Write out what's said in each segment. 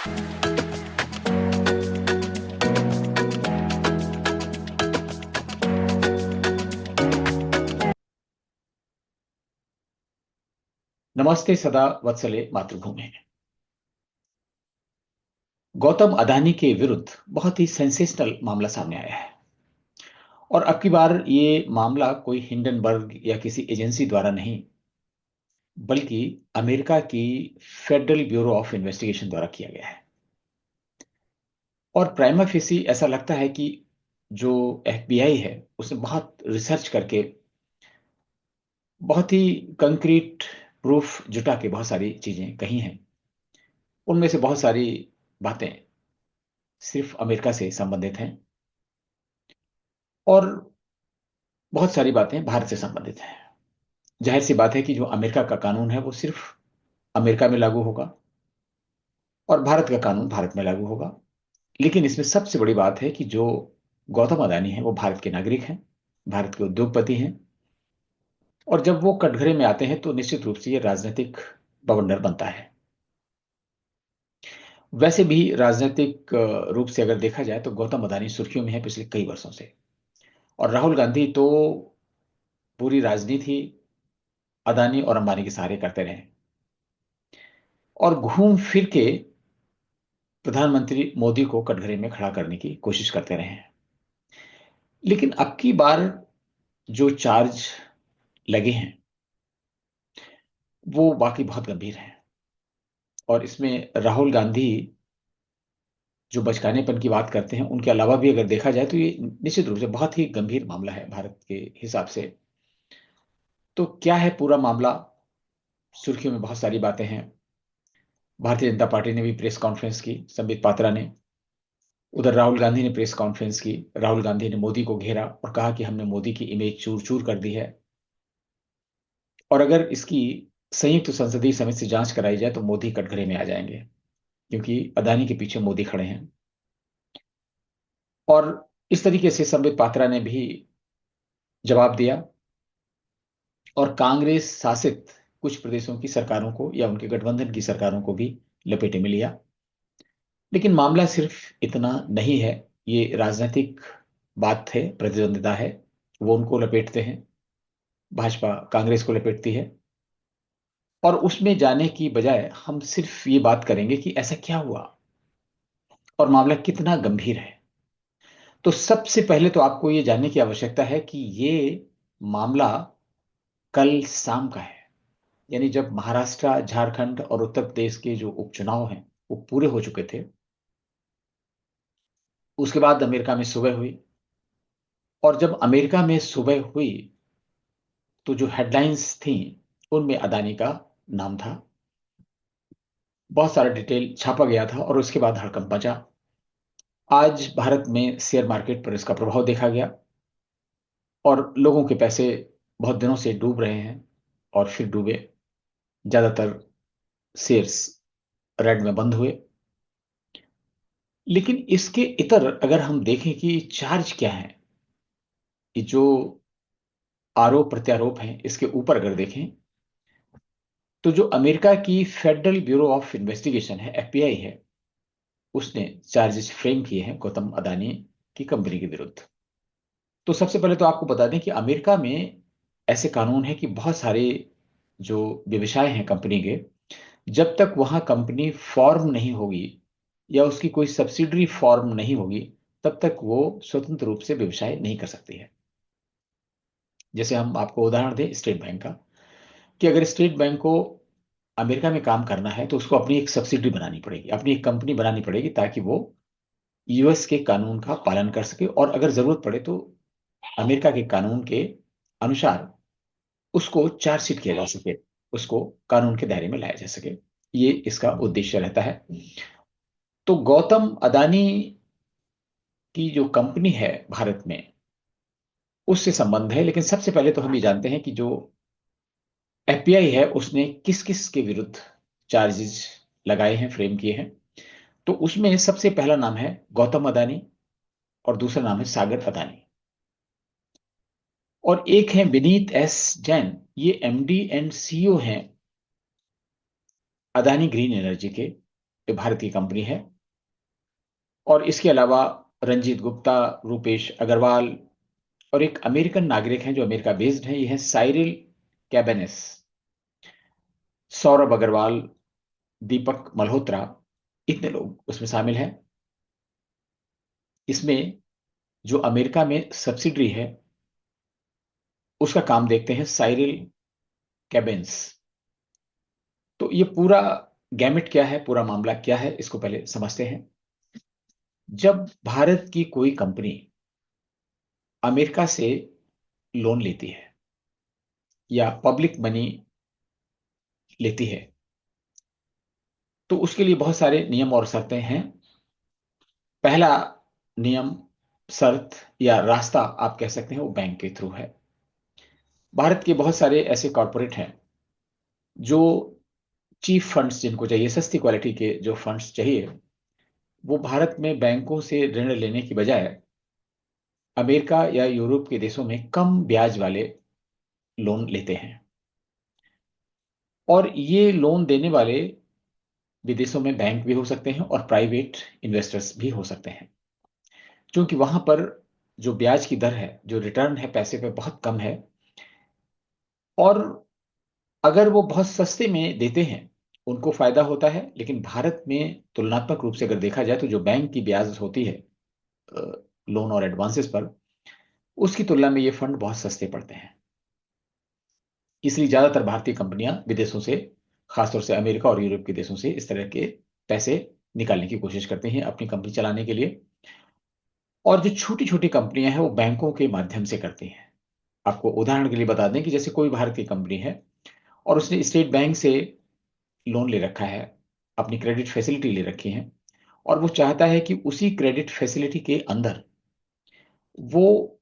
नमस्ते सदा वत्सले मातृभूमि। गौतम अदानी के विरुद्ध बहुत ही सेंसेशनल मामला सामने आया है। और अब की बार ये मामला कोई हिंडनबर्ग या किसी एजेंसी द्वारा नहीं, बल्कि अमेरिका की फेडरल ब्यूरो ऑफ इन्वेस्टिगेशन द्वारा किया गया है। और प्राइमा फेसी ऐसा लगता है कि जो एफबीआई है उसने बहुत रिसर्च करके बहुत ही कंक्रीट प्रूफ जुटा के बहुत सारी चीजें कही हैं। उनमें से बहुत सारी बातें सिर्फ अमेरिका से संबंधित हैं और बहुत सारी बातें भारत से संबंधित हैं। जाहिर सी बात है कि जो अमेरिका का कानून है वो सिर्फ अमेरिका में लागू होगा और भारत का कानून भारत में लागू होगा। लेकिन इसमें सबसे बड़ी बात है कि जो गौतम अदानी है वो भारत के नागरिक हैं, भारत के उद्योगपति हैं। और जब वो कटघरे में आते हैं तो निश्चित रूप से ये राजनीतिक बवंडर बनता है। वैसे भी राजनीतिक रूप से अगर देखा जाए तो गौतम अदानी सुर्खियों में है पिछले कई वर्षों से। और राहुल गांधी तो पूरी राजनीति अदानी और अंबानी के सहारे करते रहे और घूम फिर के प्रधानमंत्री मोदी को कटघरे में खड़ा करने की कोशिश करते रहे हैं। लेकिन अब की बार जो चार्ज लगे हैं वो वाकई बहुत गंभीर हैं। और इसमें राहुल गांधी जो बचकानेपन की बात करते हैं उनके अलावा भी अगर देखा जाए तो ये निश्चित रूप से बहुत ही गंभीर मामला है भारत के हिसाब से। तो क्या है पूरा मामला? सुर्खियों में बहुत सारी बातें हैं। भारतीय जनता पार्टी ने भी प्रेस कॉन्फ्रेंस की, संबित पात्रा ने। उधर राहुल गांधी ने प्रेस कॉन्फ्रेंस की। राहुल गांधी ने मोदी को घेरा और कहा कि हमने मोदी की इमेज चूर चूर कर दी है और अगर इसकी संयुक्त संसदीय समिति से जांच कराई जाए तो मोदी कटघरे में आ जाएंगे, क्योंकि अदानी के पीछे मोदी खड़े हैं। और इस तरीके से संबित पात्रा ने भी जवाब दिया और कांग्रेस शासित कुछ प्रदेशों की सरकारों को या उनके गठबंधन की सरकारों को भी लपेटे में लिया। लेकिन मामला सिर्फ इतना नहीं है। ये राजनीतिक बात है, प्रतिद्वंदिता है। वो उनको लपेटते हैं, भाजपा कांग्रेस को लपेटती है। और उसमें जाने की बजाय हम सिर्फ ये बात करेंगे कि ऐसा क्या हुआ और मामला कितना गंभीर है। तो सबसे पहले तो आपको ये जानने की आवश्यकता है कि ये मामला कल शाम का है। यानी जब महाराष्ट्र, झारखंड और उत्तर प्रदेश के जो उपचुनाव हैं वो पूरे हो चुके थे, उसके बाद अमेरिका में सुबह हुई। और जब अमेरिका में सुबह हुई तो जो हेडलाइंस थी उनमें अदानी का नाम था। बहुत सारा डिटेल छापा गया था और उसके बाद हड़कंप मचा। आज भारत में शेयर मार्केट पर इसका प्रभाव देखा गया और लोगों के पैसे बहुत दिनों से डूब रहे हैं और फिर डूबे। ज्यादातर शेयर्स रेड में बंद हुए। लेकिन इसके इतर अगर हम देखें कि चार्ज क्या है, कि जो आरोप प्रत्यारोप हैं इसके ऊपर अगर देखें तो जो अमेरिका की फेडरल ब्यूरो ऑफ इन्वेस्टिगेशन है, एफबीआई है, उसने चार्जेस फ्रेम किए हैं गौतम अदानी की कंपनी के विरुद्ध। तो सबसे पहले तो आपको बता दें कि अमेरिका में ऐसे कानून है कि बहुत सारे जो व्यवसाय हैं कंपनी के, जब तक वहां कंपनी फॉर्म नहीं होगी या उसकी कोई सब्सिडरी फॉर्म नहीं होगी तब तक वो स्वतंत्र रूप से व्यवसाय नहीं कर सकती है। जैसे हम आपको उदाहरण दें स्टेट बैंक का, कि अगर स्टेट बैंक को अमेरिका में काम करना है तो उसको अपनी एक सब्सिडरी बनानी पड़ेगी, अपनी एक कंपनी बनानी पड़ेगी ताकि वो यूएस के कानून का पालन कर सके और अगर जरूरत पड़े तो अमेरिका के कानून के अनुसार उसको चार्जशीट किया जा सके, उसको कानून के दायरे में लाया जा सके। ये इसका उद्देश्य रहता है। तो गौतम अदानी की जो कंपनी है भारत में उससे संबंध है। लेकिन सबसे पहले तो हम ये जानते हैं कि जो एफबीआई है उसने किस किस के विरुद्ध चार्जेस लगाए हैं, फ्रेम किए हैं। तो उसमें सबसे पहला नाम है गौतम अदानी और दूसरा नाम है सागर अदानी। और एक है विनीत एस जैन, ये एमडी एंड सीईओ हैं अदानी ग्रीन एनर्जी के। ये भारत की कंपनी है। और इसके अलावा रंजीत गुप्ता, रूपेश अग्रवाल और एक अमेरिकन नागरिक हैं जो अमेरिका बेस्ड हैं, ये है साइरिल कैबेनेस, सौरभ अग्रवाल, दीपक मल्होत्रा, इतने लोग उसमें शामिल हैं। इसमें जो अमेरिका में सब्सिडरी है उसका काम देखते हैं साइरिल कैबेंस। तो ये पूरा गैमेट क्या है, पूरा मामला क्या है, इसको पहले समझते हैं। जब भारत की कोई कंपनी अमेरिका से लोन लेती है या पब्लिक मनी लेती है, तो उसके लिए बहुत सारे नियम और शर्तें हैं। पहला नियम, शर्त या रास्ता आप कह सकते हैं, वो बैंक के थ्रू है। भारत के बहुत सारे ऐसे कॉरपोरेट हैं जो चीफ फंड्स, जिनको चाहिए सस्ती क्वालिटी के जो फंड्स चाहिए, वो भारत में बैंकों से ऋण लेने की बजाय अमेरिका या यूरोप के देशों में कम ब्याज वाले लोन लेते हैं। और ये लोन देने वाले विदेशों में बैंक भी हो सकते हैं और प्राइवेट इन्वेस्टर्स भी हो सकते हैं, क्योंकि वहां पर जो ब्याज की दर है, जो रिटर्न है पैसे पे, बहुत कम है। और अगर वो बहुत सस्ते में देते हैं, उनको फायदा होता है। लेकिन भारत में तुलनात्मक रूप से अगर देखा जाए तो जो बैंक की ब्याज होती है लोन और एडवांसेस पर, उसकी तुलना में ये फंड बहुत सस्ते पड़ते हैं। इसलिए ज्यादातर भारतीय कंपनियां विदेशों से, खासतौर से अमेरिका और यूरोप के देशों से, इस तरह के पैसे निकालने की कोशिश करते हैं अपनी कंपनी चलाने के लिए। और जो छोटी छोटी कंपनियां हैं वो बैंकों के माध्यम से करती हैं। आपको उदाहरण के लिए बता दें कि जैसे कोई भारत की कंपनी है और उसने स्टेट बैंक से लोन ले रखा है, अपनी क्रेडिट फैसिलिटी ले रखी है, और वो चाहता है कि उसी क्रेडिट फैसिलिटी के अंदर वो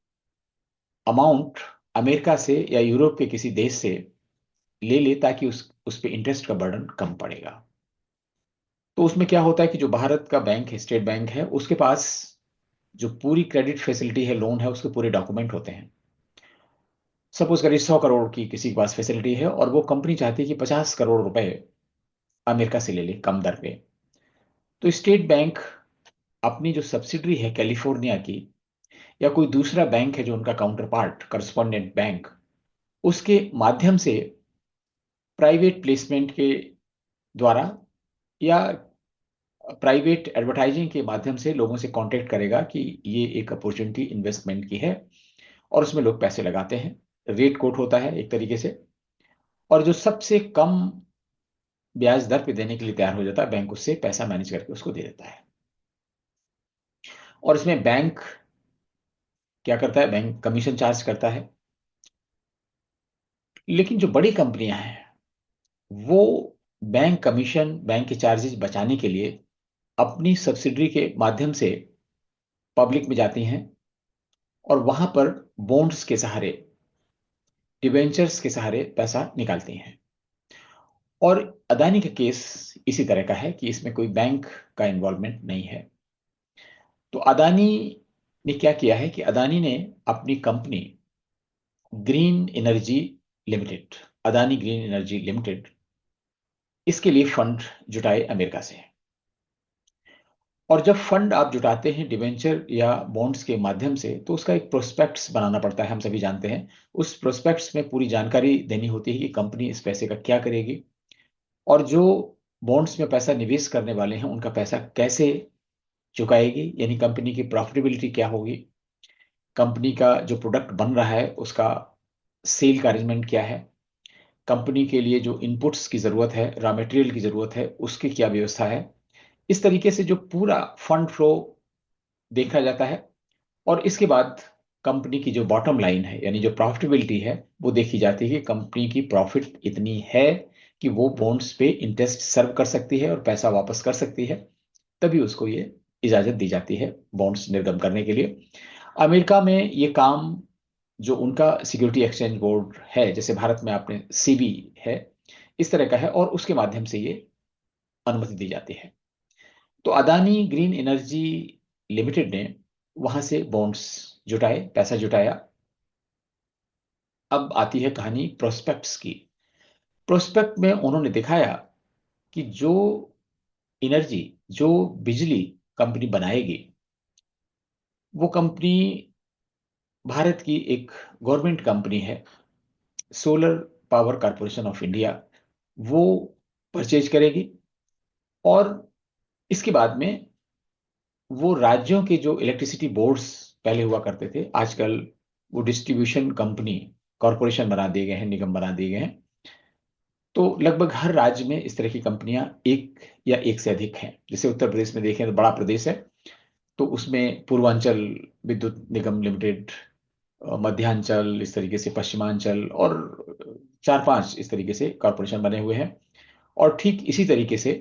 अमाउंट अमेरिका से या यूरोप के किसी देश से ले ले, ताकि उस पे इंटरेस्ट का बर्डन कम पड़ेगा। तो उसमें क्या होता है कि जो भारत का बैंक है, स्टेट बैंक है, उसके पास जो पूरी क्रेडिट फैसिलिटी है, लोन है, उसके पूरे डॉक्यूमेंट होते हैं। सपोज करिए 100 करोड़ की किसी के पास फैसिलिटी है और वो कंपनी चाहती है कि 50 करोड़ रुपए अमेरिका से ले ले कम दर पे। तो स्टेट बैंक अपनी जो सब्सिडरी है कैलिफोर्निया की, या कोई दूसरा बैंक है जो उनका काउंटर पार्ट, करस्पॉन्डेंट बैंक, उसके माध्यम से प्राइवेट प्लेसमेंट के द्वारा या प्राइवेट एडवर्टाइजिंग के माध्यम से लोगों से कांटेक्ट करेगा कि ये एक अपॉर्चुनिटी इन्वेस्टमेंट की है, और उसमें लोग पैसे लगाते हैं। रेट कोट होता है एक तरीके से, और जो सबसे कम ब्याज दर पे देने के लिए तैयार हो जाता है, बैंक उससे पैसा मैनेज करके उसको दे देता है। और इसमें बैंक क्या करता है, बैंक कमीशन चार्ज करता है। लेकिन जो बड़ी कंपनियां हैं वो बैंक कमीशन, बैंक के चार्जेस बचाने के लिए अपनी सब्सिडरी के माध्यम से पब्लिक में जाती हैं और वहां पर बॉन्ड्स के सहारे, डिबेंचर्स के सहारे पैसा निकालती हैं। और अदानी का केस इसी तरह का है कि इसमें कोई बैंक का इन्वॉल्वमेंट नहीं है। तो अदानी ने क्या किया है कि अदानी ने अपनी company green energy limited, Adani green energy limited, इसके लिए फंड जुटाए अमेरिका से। और जब फंड आप जुटाते हैं डिवेंचर या बॉन्ड्स के माध्यम से, तो उसका एक प्रोस्पेक्ट्स बनाना पड़ता है, हम सभी जानते हैं। उस प्रोस्पेक्ट्स में पूरी जानकारी देनी होती है कि कंपनी इस पैसे का क्या करेगी, और जो बॉन्ड्स में पैसा निवेश करने वाले हैं उनका पैसा कैसे चुकाएगी, यानी कंपनी की प्रॉफिटेबिलिटी क्या होगी, कंपनी का जो प्रोडक्ट बन रहा है उसका सेल का अरेंजमेंट क्या है, कंपनी के लिए जो इनपुट्स की जरूरत है, रॉ मटेरियल की जरूरत है, उसकी क्या व्यवस्था है। इस तरीके से जो पूरा फंड फ्लो देखा जाता है। और इसके बाद कंपनी की जो बॉटम लाइन है, यानी जो प्रॉफिटेबिलिटी है, वो देखी जाती है कि कंपनी की प्रॉफिट इतनी है कि वो बॉन्ड्स पे इंटरेस्ट सर्व कर सकती है और पैसा वापस कर सकती है। तभी उसको ये इजाजत दी जाती है बॉन्ड्स निर्गम करने के लिए। अमेरिका में ये काम, जो उनका सिक्योरिटी एक्सचेंज बोर्ड है, जैसे भारत में आपने सीबी है, इस तरह का है, और उसके माध्यम से ये अनुमति दी जाती है। तो अदानी ग्रीन एनर्जी लिमिटेड ने वहां से बॉन्ड्स जुटाए, पैसा जुटाया। अब आती है कहानी प्रोस्पेक्ट्स की। प्रोस्पेक्ट में उन्होंने दिखाया कि जो एनर्जी, जो बिजली कंपनी बनाएगी, वो कंपनी भारत की एक गवर्नमेंट कंपनी है, solar power corporation of India, वो परचेज करेगी। और इसके बाद में वो राज्यों के जो इलेक्ट्रिसिटी बोर्ड्स पहले हुआ करते थे, आजकल वो डिस्ट्रीब्यूशन कंपनी, कॉरपोरेशन बना दिए गए हैं, निगम बना दिए गए हैं। तो लगभग हर राज्य में इस तरह की कंपनियां एक या एक से अधिक हैं। जैसे उत्तर प्रदेश में देखें तो बड़ा प्रदेश है, तो उसमें पूर्वांचल विद्युत निगम लिमिटेड, मध्यांचल, इस तरीके से पश्चिमांचल, और चार पांच इस तरीके से कॉरपोरेशन बने हुए हैं। और ठीक इसी तरीके से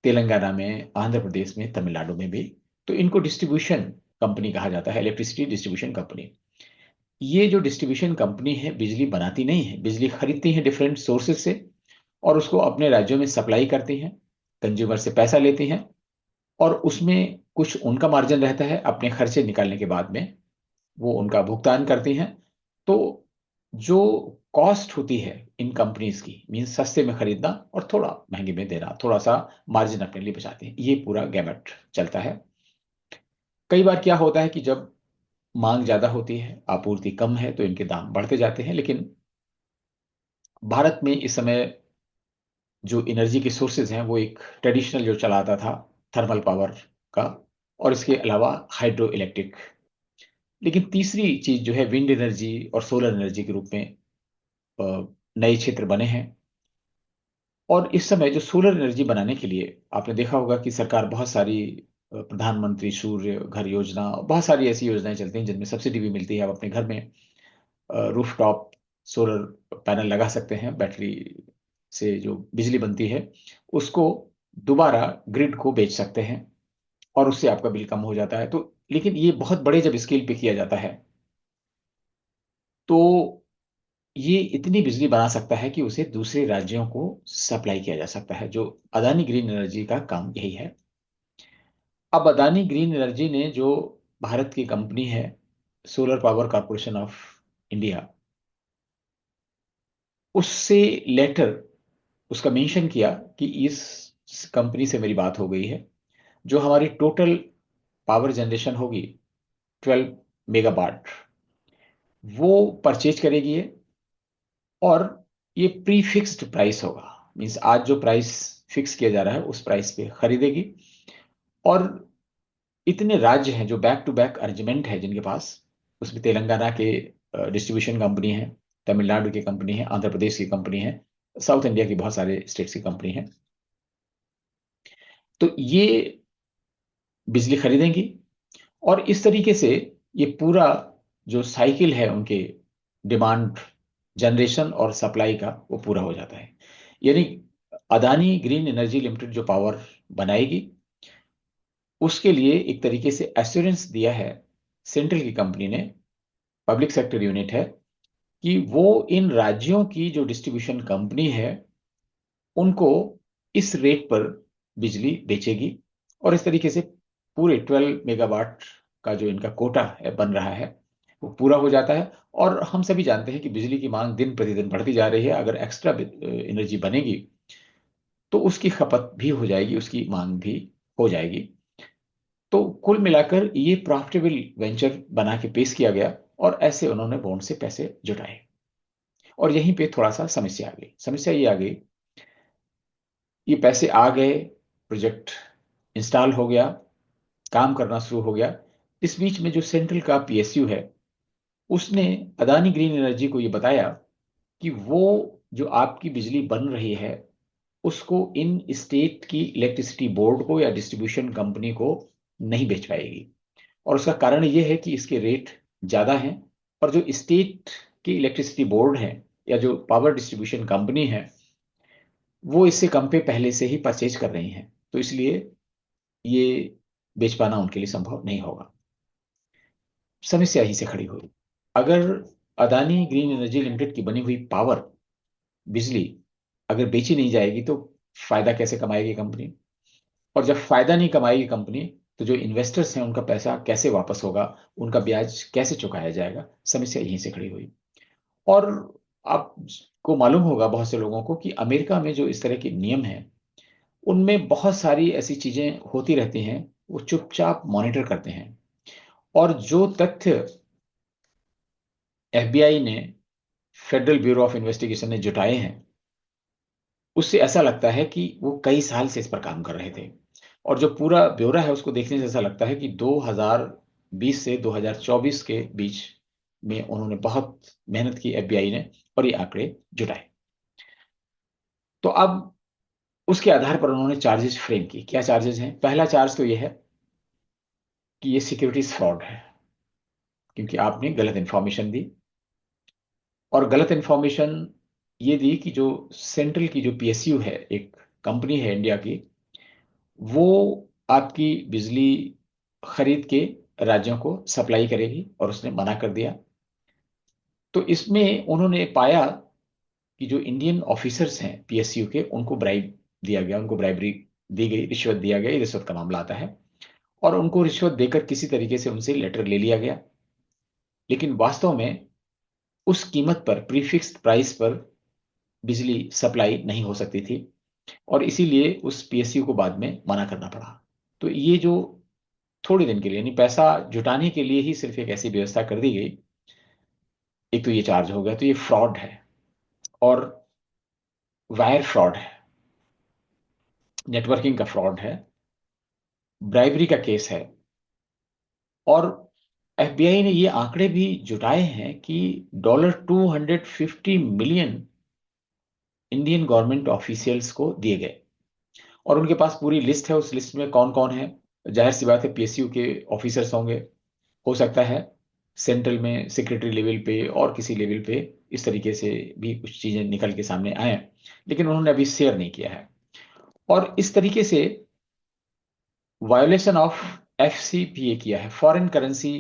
तेलंगाना में, आंध्र प्रदेश में, तमिलनाडु में भी। तो इनको डिस्ट्रीब्यूशन कंपनी कहा जाता है, इलेक्ट्रिसिटी डिस्ट्रीब्यूशन कंपनी। ये जो डिस्ट्रीब्यूशन कंपनी है, बिजली बनाती नहीं है, बिजली खरीदती है डिफरेंट सोर्सेज से, और उसको अपने राज्यों में सप्लाई करती हैं, कंज्यूमर से पैसा लेती हैं, और उसमें कुछ उनका मार्जिन रहता है, अपने खर्चे निकालने के बाद में वो उनका भुगतान करती हैं। तो जो कॉस्ट होती है इन कंपनीज की, मीन्स सस्ते में खरीदना और थोड़ा महंगे में देना, थोड़ा सा मार्जिन अपने लिए बचाते हैं, ये पूरा गैमेट चलता है। कई बार क्या होता है कि जब मांग ज्यादा होती है, आपूर्ति कम है, तो इनके दाम बढ़ते जाते हैं। लेकिन भारत में इस समय जो एनर्जी के सोर्सेज हैं, वो एक ट्रेडिशनल जो चला आता था, थर्मल पावर का, और इसके अलावा हाइड्रो इलेक्ट्रिक। लेकिन तीसरी चीज जो है, विंड एनर्जी और सोलर एनर्जी के रूप में नए क्षेत्र बने हैं। और इस समय जो सोलर एनर्जी बनाने के लिए आपने देखा होगा कि सरकार बहुत सारी प्रधानमंत्री सूर्य घर योजना, बहुत सारी ऐसी योजनाएं चलती हैं जिनमें सब्सिडी भी मिलती है। आप अपने घर में रूफटॉप सोलर पैनल लगा सकते हैं, बैटरी से जो बिजली बनती है उसको दोबारा ग्रिड को बेच सकते हैं, और उससे आपका बिल कम हो जाता है। तो लेकिन ये बहुत बड़े जब स्केल पे किया जाता है, तो ये इतनी बिजली बना सकता है कि उसे दूसरे राज्यों को सप्लाई किया जा सकता है। जो अदानी ग्रीन एनर्जी का काम यही है। अब अदानी ग्रीन एनर्जी ने, जो भारत की कंपनी है, solar power corporation of India, उससे लेटर उसका मेंशन किया कि इस कंपनी से मेरी बात हो गई है, जो हमारी टोटल पावर जनरेशन होगी 12 मेगावाट, वो परचेज करेगी ये। और ये प्री फिक्स्ड प्राइस होगा, मीन्स आज जो प्राइस फिक्स किया जा रहा है उस प्राइस पे खरीदेगी। और इतने राज्य हैं जो बैक टू बैक अरेंजमेंट है जिनके पास, उसमें तेलंगाना के डिस्ट्रीब्यूशन कंपनी है, तमिलनाडु की कंपनी है, आंध्र प्रदेश की कंपनी है, साउथ इंडिया की बहुत सारे स्टेट्स की कंपनी है। तो ये बिजली खरीदेंगी, और इस तरीके से ये पूरा जो साइकिल है उनके डिमांड जनरेशन और सप्लाई का, वो पूरा हो जाता है। यानी अदानी ग्रीन एनर्जी लिमिटेड जो पावर बनाएगी, उसके लिए एक तरीके से एश्योरेंस दिया है सेंट्रल की कंपनी ने, पब्लिक सेक्टर यूनिट है, कि वो इन राज्यों की जो डिस्ट्रीब्यूशन कंपनी है उनको इस रेट पर बिजली बेचेगी। और इस तरीके से पूरे 12 मेगावाट का जो इनका कोटा है बन रहा है, वो पूरा हो जाता है। और हम सभी जानते हैं कि बिजली की मांग दिन प्रतिदिन बढ़ती जा रही है। अगर एक्स्ट्रा एनर्जी बनेगी तो उसकी खपत भी हो जाएगी, उसकी मांग भी हो जाएगी। तो कुल मिलाकर ये प्रॉफिटेबल वेंचर बना के पेश किया गया, और ऐसे उन्होंने बॉन्ड से पैसे जुटाए। और यहीं पे थोड़ा सा समस्या आ गई। समस्या ये आ गई, ये पैसे आ गए, प्रोजेक्ट इंस्टॉल हो गया, काम करना शुरू हो गया। इस बीच में जो सेंट्रल का पीएसयू है, उसने अदानी ग्रीन एनर्जी को ये बताया कि वो जो आपकी बिजली बन रही है उसको इन स्टेट की इलेक्ट्रिसिटी बोर्ड को या डिस्ट्रीब्यूशन कंपनी को नहीं बेच पाएगी। और उसका कारण ये है कि इसके रेट ज़्यादा हैं, और जो स्टेट की इलेक्ट्रिसिटी बोर्ड है या जो पावर डिस्ट्रीब्यूशन कंपनी है, वो इससे कम पे पहले से ही परचेज कर रही हैं। तो इसलिए ये बेच पाना उनके लिए संभव नहीं होगा। समस्या यहीं से खड़ी हुई। अगर अदानी ग्रीन एनर्जी लिमिटेड की बनी हुई पावर, बिजली, अगर बेची नहीं जाएगी तो फायदा कैसे कमाएगी कंपनी? और जब फायदा नहीं कमाएगी कंपनी, तो जो इन्वेस्टर्स हैं उनका पैसा कैसे वापस होगा, उनका ब्याज कैसे चुकाया जाएगा? समस्या यहीं से खड़ी हुई। और आपको मालूम होगा बहुत से लोगों को कि अमेरिका में जो इस तरह के नियम हैं, उनमें बहुत सारी ऐसी चीजें होती रहती हैं, वो चुपचाप मॉनिटर करते हैं। और जो तथ्य एफबीआई ने, फेडरल ब्यूरो ऑफ इन्वेस्टिगेशन ने जुटाए हैं, उससे ऐसा लगता है कि वो कई साल से इस पर काम कर रहे थे। और जो पूरा ब्यौरा है उसको देखने से ऐसा लगता है कि 2020 से 2024 के बीच में उन्होंने बहुत मेहनत की एफबीआई ने, और ये आंकड़े जुटाए। तो अब उसके आधार पर उन्होंने चार्जेस फ्रेम की। क्या चार्जेस हैं? पहला चार्ज तो ये है कि ये सिक्योरिटीज फ्रॉड है, क्योंकि आपने गलत इंफॉर्मेशन दी। और गलत इंफॉर्मेशन ये दी कि जो सेंट्रल की जो पीएसयू है, एक कंपनी है इंडिया की, वो आपकी बिजली खरीद के राज्यों को सप्लाई करेगी, और उसने मना कर दिया। तो इसमें उन्होंने पाया कि जो इंडियन ऑफिसर्स हैं पीएसयू के, उनको ब्राइब दिया गया, उनको ब्राइबरी दी गई, रिश्वत दिया गया, ये रिश्वत का मामला आता है। और उनको रिश्वत देकर किसी तरीके से उनसे लेटर ले लिया गया, लेकिन वास्तव में उस कीमत पर, प्रीफिक्स्ड प्राइस पर बिजली सप्लाई नहीं हो सकती थी, और इसीलिए उस पीएसयू को बाद में मना करना पड़ा। तो ये जो थोड़े दिन के लिए, यानी पैसा जुटाने के लिए ही सिर्फ एक ऐसी व्यवस्था कर दी गई, एक तो ये चार्ज हो गया। तो ये फ्रॉड है, और वायर फ्रॉड है, नेटवर्किंग का फ्रॉड है, ब्राइबरी का केस है। और एफबीआई ने ये आंकड़े भी जुटाए हैं कि $250 मिलियन इंडियन गवर्नमेंट ऑफिशियल्स को दिए गए। और उनके पास पूरी लिस्ट है, उस लिस्ट में कौन कौन है। जाहिर सी बात है पीएसयू के ऑफिसर्स होंगे, हो सकता है सेंट्रल में सेक्रेटरी लेवल पे और किसी लेवल पे इस तरीके से भी कुछ चीजें निकल के सामने आए, लेकिन उन्होंने अभी शेयर नहीं किया है। और इस तरीके से वायोलेशन ऑफ एफसीपीए किया है, फॉरेन करेंसी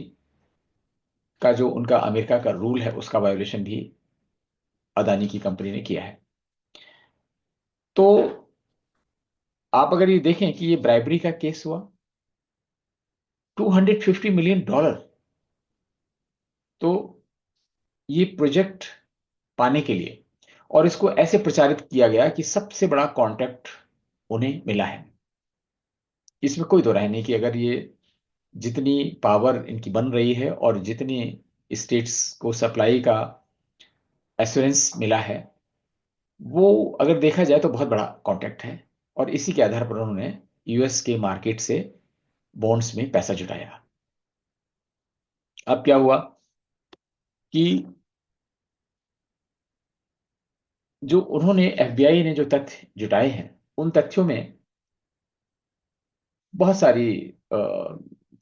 का जो उनका अमेरिका का रूल है, उसका वायोलेशन भी अदानी की कंपनी ने किया है। तो आप अगर ये देखें कि ये ब्राइबरी का केस हुआ, $250 मिलियन। तो ये प्रोजेक्ट पाने के लिए, और इसको ऐसे प्रचारित किया गया कि सबसे बड़ा कॉन्ट्रैक्ट उन्हें मिला है। इसमें कोई दो राय नहीं कि अगर ये जितनी पावर इनकी बन रही है और जितनी स्टेट्स को सप्लाई का एश्योरेंस मिला है, वो अगर देखा जाए तो बहुत बड़ा कॉन्ट्रैक्ट है। और इसी के आधार पर उन्होंने यूएस के मार्केट से बॉन्ड्स में पैसा जुटाया। अब क्या हुआ कि जो उन्होंने, एफबीआई ने जो तथ्य जुटाए हैं, उन तथ्यों में बहुत सारी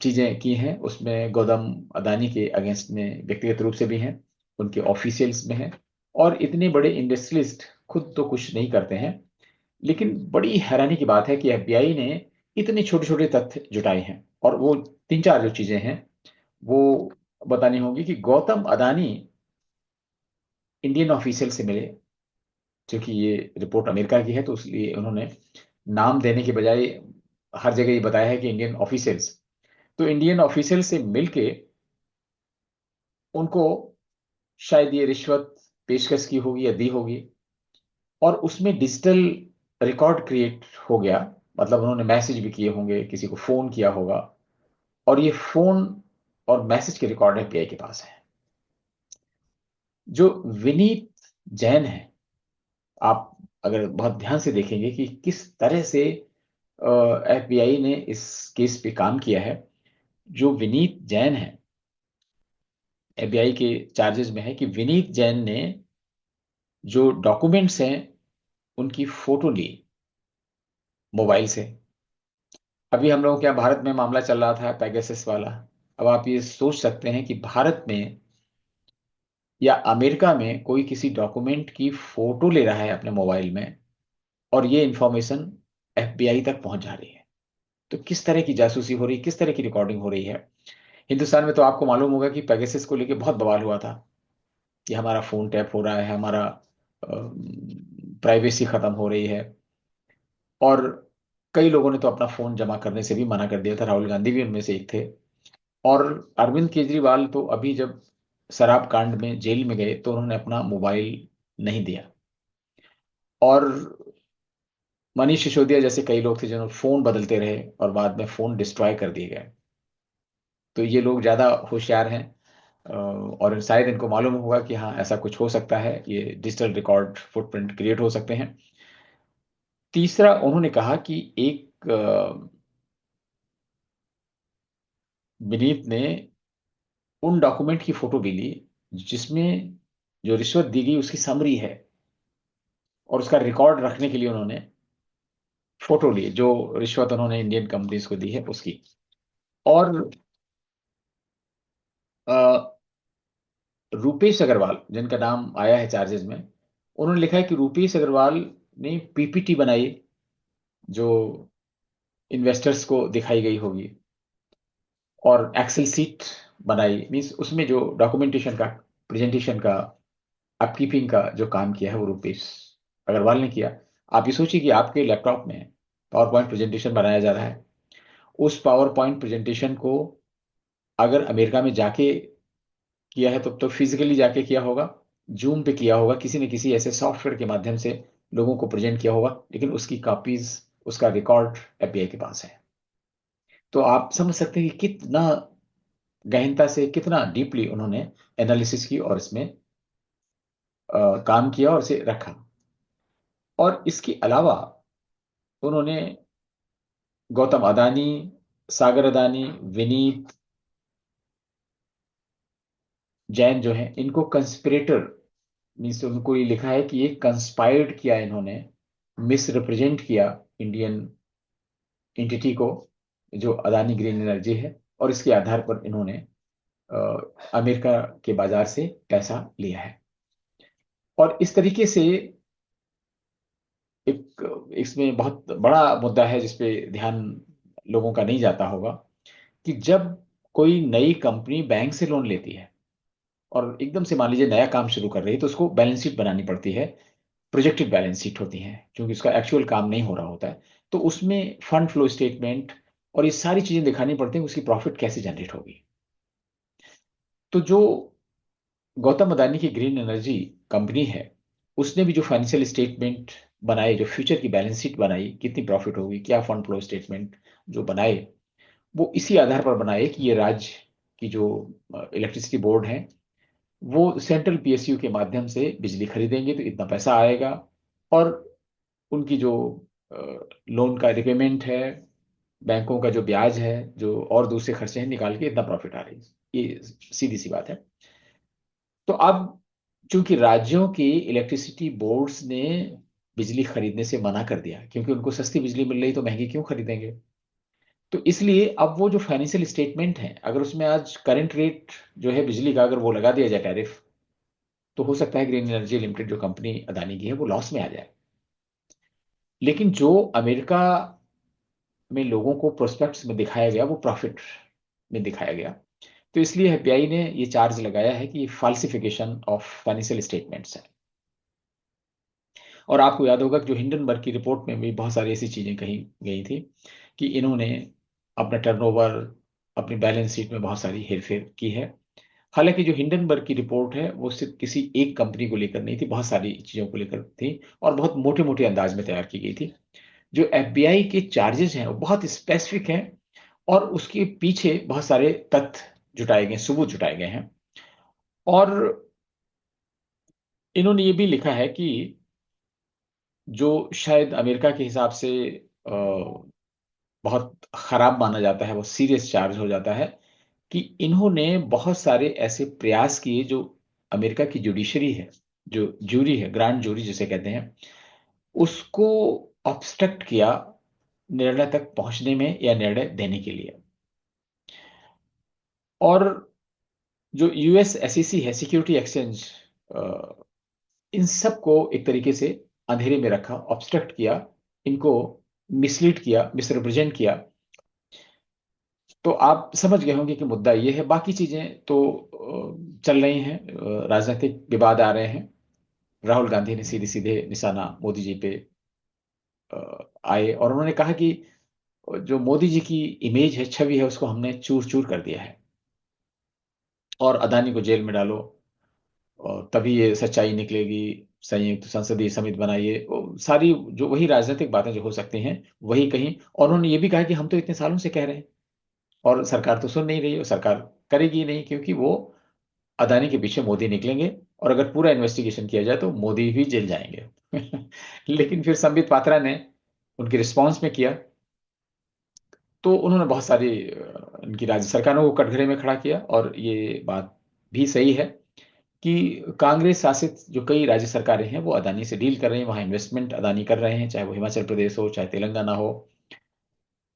चीजें की हैं। उसमें गौतम अदानी के अगेंस्ट में व्यक्तिगत रूप से भी हैं, उनके ऑफिशियल्स में हैं, और इतने बड़े इंडस्ट्रियलिस्ट खुद तो कुछ नहीं करते हैं। लेकिन बड़ी हैरानी की बात है कि एफबीआई ने इतने छोटे छोटे तथ्य जुटाए हैं, और वो तीन चार जो चीजें हैं वो बतानी होगी। कि गौतम अदानी इंडियन ऑफिशियल से मिले, क्योंकि ये रिपोर्ट अमेरिका की है, तो इसलिए उन्होंने नाम देने के बजाय हर जगह ये बताया है कि इंडियन ऑफिशियल्स। तो इंडियन ऑफिशियल से मिलके उनको शायद ये रिश्वत पेशकश की होगी या दी होगी, और उसमें डिजिटल रिकॉर्ड क्रिएट हो गया। मतलब उन्होंने मैसेज भी किए होंगे, किसी को फोन किया होगा, और ये फोन और मैसेज के रिकॉर्ड एफबीआई के पास है। जो विनीत जैन है, आप अगर बहुत ध्यान से देखेंगे कि किस तरह से एफबीआई ने इस केस पे काम किया है। जो विनीत जैन है, एफबीआई के चार्जेस में है कि विनीत जैन ने जो डॉक्यूमेंट्स हैं उनकी फोटो ली मोबाइल से। अभी हम लोगों के यहाँ भारत में मामला चल रहा था पेगासस वाला। अब आप ये सोच सकते हैं कि भारत में या अमेरिका में कोई किसी डॉक्यूमेंट की फोटो ले रहा है अपने मोबाइल में, और ये इंफॉर्मेशन एफबीआई तक पहुंच जा रही है। तो किस तरह की जासूसी हो रही, किस तरह की रिकॉर्डिंग हो रही है। हिंदुस्तान में तो आपको मालूम होगा कि पेगासस को लेके बहुत बवाल हुआ था कि हमारा फोन टैप हो रहा है, हमारा प्राइवेसी खत्म हो रही है। और कई लोगों ने तो अपना फोन जमा करने से भी मना कर दिया था, राहुल गांधी भी उनमें से एक थे। और अरविंद केजरीवाल तो अभी जब शराब कांड में जेल में गए, तो उन्होंने अपना मोबाइल नहीं दिया। और मनीष सिसोदिया जैसे कई लोग थे जिन्होंने फोन बदलते रहे और बाद में फोन डिस्ट्रॉय कर दिए गए। तो ये लोग ज्यादा होशियार हैं, और शायद इनको मालूम होगा कि हाँ ऐसा कुछ हो सकता है, ये डिजिटल रिकॉर्ड फुटप्रिंट क्रिएट हो सकते हैं। तीसरा उन्होंने कहा कि एक विनीत ने उन डॉक्यूमेंट की फोटो भी ली जिसमें जो रिश्वत दी गई उसकी समरी है, और उसका रिकॉर्ड रखने के लिए उन्होंने फोटो ली जो रिश्वत उन्होंने इंडियन कंपनीज को दी है उसकी। और अ, रूपेश अग्रवाल जिनका नाम आया है चार्जेस में, उन्होंने लिखा है कि रूपेश अग्रवाल ने पीपीटी बनाई जो इन्वेस्टर्स को दिखाई गई होगी, और एक्सेल सीट बनाई, मीन्स उसमें जो डॉक्यूमेंटेशन का, प्रेजेंटेशन का, अपकीपिंग का जो काम किया है वो रुपेश अग्रवाल ने किया। आप ये सोचिए कि आपके लैपटॉप में पावर पॉइंट प्रेजेंटेशन बनाया जा रहा है, उस पावर पॉइंट प्रेजेंटेशन को अगर अमेरिका में जाके किया है तो फिजिकली जाके किया होगा, जूम पे किया होगा, किसी न किसी ऐसे सॉफ्टवेयर के माध्यम से लोगों को प्रेजेंट किया होगा, लेकिन उसकी कॉपीज, उसका रिकॉर्ड एफबीआई के पास है। तो आप समझ सकते हैं कि कितना गहनता से, कितना डीपली उन्होंने एनालिसिस की और इसमें काम किया और इसे रखा। और इसके अलावा उन्होंने गौतम अदानी, सागर अदानी, विनीत जैन जो है, इनको कंस्पिरेटर, मीन्स उनको ये लिखा है कि ये कंस्पायर्ड किया इन्होंने, मिस रिप्रेजेंट किया इंडियन एंटिटी को जो अदानी ग्रीन एनर्जी है, और इसके आधार पर इन्होंने अ, अमेरिका के बाजार से पैसा लिया है। और इस तरीके से एक इसमें बहुत बड़ा मुद्दा है जिसपे ध्यान लोगों का नहीं जाता होगा, कि जब कोई नई कंपनी बैंक से लोन लेती है और एकदम से मान लीजिए नया काम शुरू कर रही है, तो उसको बैलेंस शीट बनानी पड़ती है। प्रोजेक्टेड बैलेंस शीट होती है क्योंकि उसका एक्चुअल काम नहीं हो रहा होता है। तो उसमें फंड फ्लो स्टेटमेंट और ये सारी चीजें दिखानी पड़ती हैं, उसकी प्रॉफिट कैसे जनरेट होगी। तो जो गौतम अदानी की ग्रीन एनर्जी कंपनी है, उसने भी जो फाइनेंशियल स्टेटमेंट बनाए, जो फ्यूचर की बैलेंस शीट बनाई, कितनी प्रॉफिट होगी, क्या फंड फ्लो स्टेटमेंट जो बनाए, वो इसी आधार पर बनाए कि ये राज्य की जो इलेक्ट्रिसिटी बोर्ड है वो सेंट्रल पीएसयू के माध्यम से बिजली खरीदेंगे तो इतना पैसा आएगा, और उनकी जो लोन का रिपेमेंट है, बैंकों का जो ब्याज है, जो और दूसरे खर्चे हैं, निकाल के इतना प्रॉफिट आ रही है। ये सीधी सी बात है। तो अब चूंकि राज्यों के इलेक्ट्रिसिटी बोर्ड्स ने बिजली खरीदने से मना कर दिया क्योंकि उनको सस्ती बिजली मिल रही तो महंगी क्यों खरीदेंगे, तो इसलिए अब वो जो फाइनेंशियल स्टेटमेंट है अगर उसमें आज करंट रेट जो है बिजली का अगर वो लगा दिया जाए टैरिफ, तो हो सकता है ग्रीन एनर्जी लिमिटेड जो कंपनी अदानी की है वो लॉस में आ जाए। लेकिन जो अमेरिका में लोगों को प्रोस्पेक्ट्स में दिखाया गया वो प्रॉफिट में दिखाया गया। तो इसलिए एफबीआई ने ये चार्ज लगाया है कि फाल्सिफिकेशन ऑफ फाइनेंशियल स्टेटमेंट्स है। और आपको याद होगा कि जो हिंडनबर्ग की रिपोर्ट में भी बहुत सारी ऐसी चीजें कही गई थी कि इन्होंने अपना टर्नओवर, अपनी बैलेंस शीट में बहुत सारी हेरफेर की है। हालांकि जो हिंडनबर्ग की रिपोर्ट है वो सिर्फ किसी एक कंपनी को लेकर नहीं थी, बहुत सारी चीजों को लेकर थी और बहुत मोटे मोटे अंदाज में तैयार की गई थी। जो एफबीआई के चार्जेस हैं वो बहुत स्पेसिफिक हैं, और उसके पीछे बहुत सारे तथ्य जुटाए गए, सबूत जुटाए गए हैं। और इन्होंने ये भी लिखा है कि जो शायद अमेरिका के हिसाब से बहुत खराब माना जाता है, वो सीरियस चार्ज हो जाता है कि इन्होंने बहुत सारे ऐसे प्रयास किए जो अमेरिका की जुडिशरी है, जो जूरी है, ग्रांड जूरी जिसे कहते हैं, उसको ऑब्स्ट्रक्ट किया निर्णय तक पहुंचने में या निर्णय देने के लिए। और जो यूएस एसईसी है, सिक्योरिटी एक्सचेंज, इन सब को एक तरीके से अंधेरे में रखा, ऑब्स्ट्रक्ट किया, इनको मिसलीड किया, मिसरिप्रेजेंट किया। तो आप समझ गए होंगे कि मुद्दा ये है। बाकी चीजें तो चल रही हैं, राजनीतिक विवाद आ रहे हैं। राहुल गांधी ने सीधे सीधे निशाना मोदी जी पे आए और उन्होंने कहा कि जो मोदी जी की इमेज है, छवि है, उसको हमने चूर चूर कर दिया है, और अदानी को जेल में डालो और तभी ये सच्चाई निकलेगी, संयुक्त संसदीय समिति बनाइए, सारी जो वही राजनीतिक बातें जो हो सकती हैं वही कहीं। और उन्होंने ये भी कहा कि हम तो इतने सालों से कह रहे हैं और सरकार तो सुन नहीं रही, और सरकार करेगी नहीं, क्योंकि वो अदानी के पीछे मोदी निकलेंगे, और अगर पूरा इन्वेस्टिगेशन किया जाए तो मोदी भी जेल जाएंगे। लेकिन फिर संबित पात्रा ने उनके रिस्पॉन्स में किया, तो उन्होंने बहुत सारी उनकी राज्य सरकारों को कटघरे में खड़ा किया। और ये बात भी सही है कि कांग्रेस शासित जो कई राज्य सरकारें हैं वो अदानी से डील कर रही हैं, वहां इन्वेस्टमेंट अदानी कर रहे हैं, चाहे वो हिमाचल प्रदेश हो, चाहे तेलंगाना हो,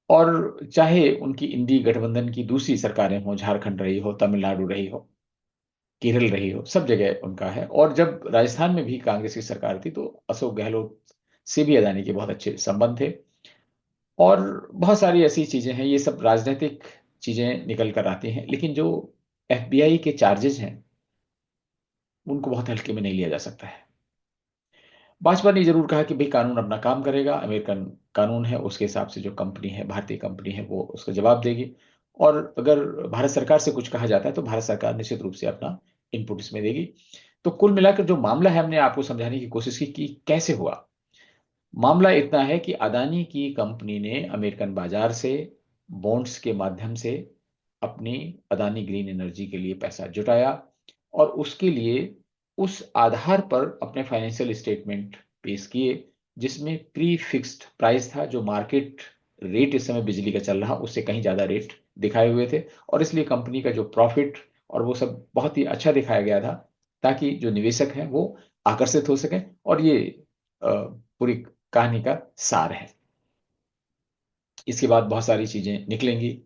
और चाहे उनकी इंडी गठबंधन की दूसरी सरकारें हो, झारखंड रही हो, तमिलनाडु रही हो, केरल रही हो, सब जगह उनका है। और जब राजस्थान में भी कांग्रेस की सरकार थी तो अशोक गहलोत से भी अदानी के बहुत अच्छे संबंध थे। और बहुत सारी ऐसी चीजें हैं, ये सब राजनीतिक चीजें निकल कर आती हैं, लेकिन जो एफबीआई के चार्जेस हैं उनको बहुत हल्के में नहीं लिया जा सकता है। भाजपा ने जरूर कहा कि भाई कानून अपना काम करेगा, अमेरिकन कानून है उसके हिसाब से जो कंपनी है, भारतीय कंपनी है, वो उसका जवाब देगी। और अगर भारत सरकार से कुछ कहा जाता है तो भारत सरकार निश्चित रूप से अपना इनपुट इसमें देगी। तो कुल मिलाकर जो मामला है, हमने आपको समझाने की कोशिश की कि कैसे हुआ। मामला इतना है कि अदानी की कंपनी ने अमेरिकन बाजार से बॉन्ड्स के माध्यम से अपनी अदानी ग्रीन एनर्जी के लिए पैसा जुटाया, और उसके लिए उस आधार पर अपने फाइनेंशियल स्टेटमेंट पेश किए, जिसमें प्री फिक्स्ड प्राइस था, जो मार्केट रेट इस समय बिजली का चल रहा उससे कहीं ज्यादा रेट दिखाए हुए थे। और इसलिए कंपनी का जो प्रॉफिट और वो सब बहुत ही अच्छा दिखाया गया था, ताकि जो निवेशक हैं वो आकर्षित हो सकें। और ये पूरी कहानी का सार है। इसके बाद बहुत सारी चीजें निकलेंगी।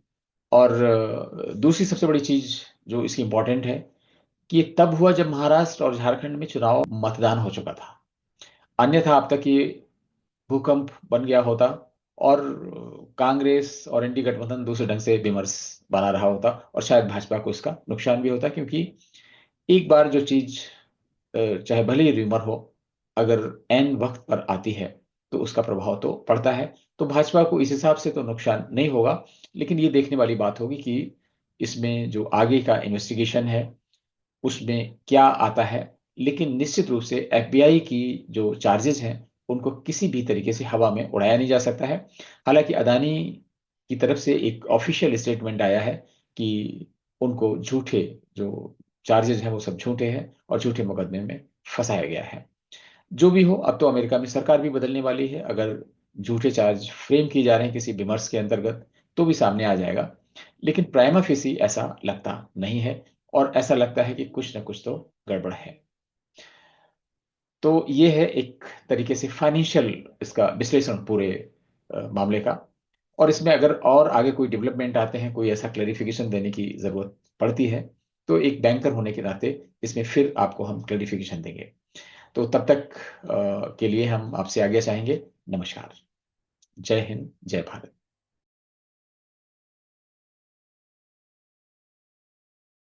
और दूसरी सबसे बड़ी चीज जो इसकी इंपॉर्टेंट है कि ये तब हुआ जब महाराष्ट्र और झारखंड में चुनाव मतदान हो चुका था। अन्यथा अब तक ये भूकंप बन गया होता, और कांग्रेस और इंडी गठबंधन दूसरे ढंग से विमर्श बना रहा होता, और शायद भाजपा को इसका नुकसान भी होता, क्योंकि एक बार जो चीज चाहे भले ही र्यूमर हो, अगर एन वक्त पर आती है तो उसका प्रभाव तो पड़ता है। तो भाजपा को इस हिसाब से तो नुकसान नहीं होगा, लेकिन ये देखने वाली बात होगी कि इसमें जो आगे का इन्वेस्टिगेशन है उसमें क्या आता है। लेकिन निश्चित रूप से एफबीआई की जो चार्जेस हैं उनको किसी भी तरीके से हवा में उड़ाया नहीं जा सकता है। हालांकि अदानी की तरफ से एक ऑफिशियल स्टेटमेंट आया है कि उनको झूठे जो चार्जेस हैं वो सब झूठे हैं और झूठे मुकदमे में फंसाया गया है। जो भी हो, अब तो अमेरिका में सरकार भी बदलने वाली है, अगर झूठे चार्ज फ्रेम किए जा रहे हैं किसी विमर्श के अंतर्गत तो भी सामने आ जाएगा। लेकिन प्राइमा फेसी ऐसा लगता नहीं है, और ऐसा लगता है कि कुछ ना कुछ तो गड़बड़ है। तो ये है एक तरीके से फाइनेंशियल इसका विश्लेषण पूरे मामले का। और इसमें अगर और आगे कोई डेवलपमेंट आते हैं, कोई ऐसा क्लैरिफिकेशन देने की जरूरत पड़ती है, तो एक बैंकर होने के नाते इसमें फिर आपको हम क्लैरिफिकेशन देंगे। तो तब तक के लिए हम आपसे आज्ञा चाहेंगे। नमस्कार। जय हिंद, जय भारत।